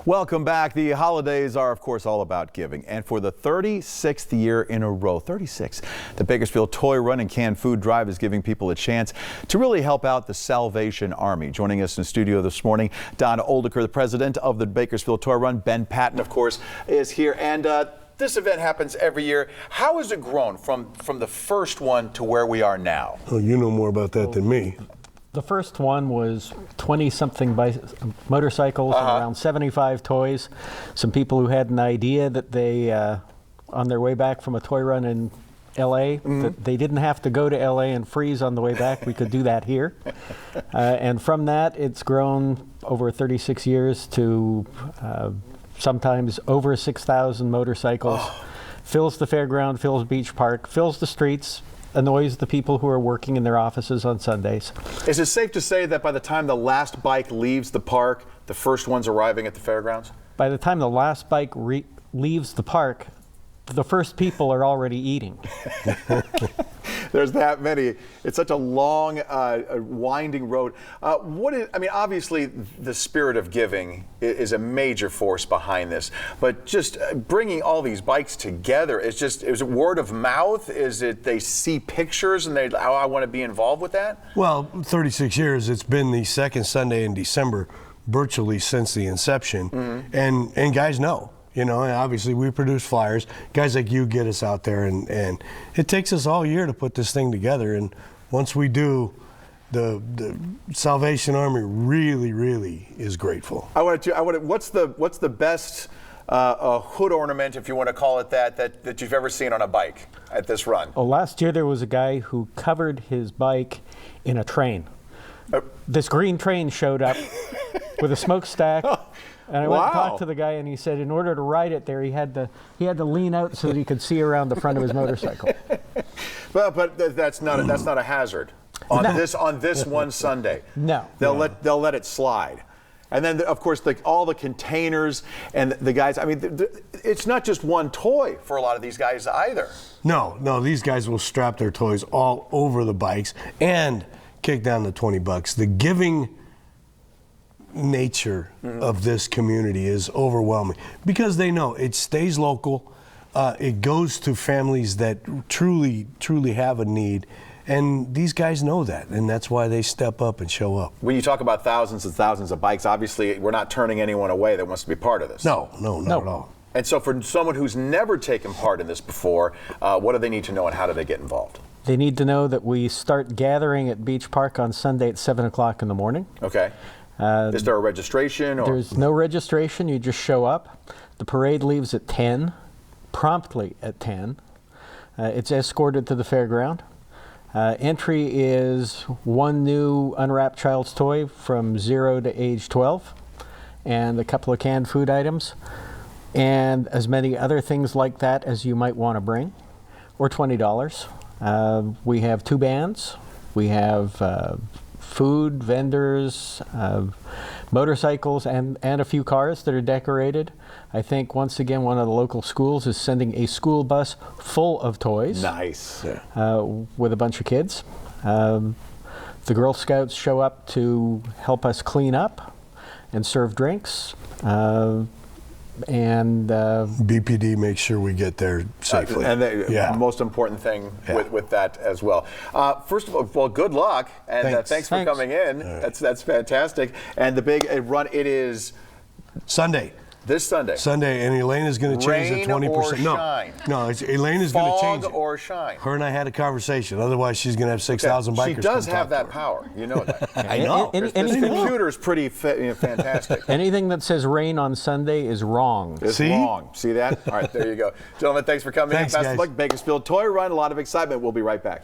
Welcome back. The holidays are, of course, all about giving. And for the 36th year in a row, 36, the Bakersfield Toy Run and Canned Food Drive is giving people a chance to really help out the Salvation Army. Joining us in studio this morning, Don Oldeker, the president of the Bakersfield Toy Run. Ben Patton, of course, is here. And this event happens every year. How has it grown from the first one to where we are now? Oh, you know more about that than me. The first one was 20-something motorcycles and around 75 toys. Some people who had an idea that they, on their way back from a toy run in L.A., that they didn't have to go to L.A. and freeze on the way back. We could do that here. And from that, it's grown over 36 years to sometimes over 6,000 motorcycles. Fills the fairground, fills Beach Park, fills the streets, annoys the people who are working in their offices on Sundays. Is it safe to say that by the time the last bike leaves the park, the first one's arriving at the fairgrounds? By the time the last bike leaves the park, the first people are already eating. There's that many. It's such a long, winding road. Obviously, the spirit of giving is a major force behind this. But just bringing all these bikes together, is it word of mouth? Is it they see pictures and I want to be involved with that? Well, 36 years. It's been the second Sunday in December, virtually since the inception, and guys know. You know, and obviously we produce flyers. Guys like you get us out there, and it takes us all year to put this thing together. And once we do, the Salvation Army really is grateful. What's the best hood ornament, if you want to call it that you've ever seen on a bike at this run? Well, last year there was a guy who covered his bike in a train. This green train showed up with a smokestack. And I went and talked to the guy, and he said in order to ride it there, he had to lean out so that he could see around the front of his motorcycle. But that's not a hazard on this one Sunday. No, they'll let it slide. And then, of course, all the containers and the guys. I mean, it's not just one toy for a lot of these guys either. No, these guys will strap their toys all over the bikes and kick down the $20. The giving nature of this community is overwhelming because they know it stays local, it goes to families that truly have a need, and these guys know that, and that's why they step up and show up. When you talk about thousands and thousands of bikes, obviously we're not turning anyone away that wants to be part of this. No, not at all. And so for someone who's never taken part in this before, what do they need to know and how do they get involved? They need to know that we start gathering at Beach Park on Sunday at 7 o'clock in the morning. Okay. Is there a registration? There's no registration. You just show up. The parade leaves at 10, promptly at 10. It's escorted to the fairground. Entry is one new unwrapped child's toy from 0 to age 12, and a couple of canned food items, and as many other things like that as you might want to bring, or $20. We have 2 bands. We have food, vendors, motorcycles, and a few cars that are decorated. I think, once again, one of the local schools is sending a school bus full of toys. Nice. With a bunch of kids. The Girl Scouts show up to help us clean up and serve drinks. And BPD makes sure we get there safely. And the most important thing with that as well. First of all, well, good luck, and thanks for coming in. Right. That's fantastic. And the big run, it is Sunday. This Sunday. Sunday, and Elaine is going to change the 20%. Rain or shine? No, Elaine is going to change it. Fog or shine? Her and I had a conversation. Otherwise, she's going to have 6,000 bikers. She does have that power. You know that. I know. This computer is pretty fantastic. Anything that says rain on Sunday is wrong. It's wrong. See that? All right, there you go. Gentlemen, thanks for coming in. Best of luck. Bakersfield Toy Run, a lot of excitement. We'll be right back.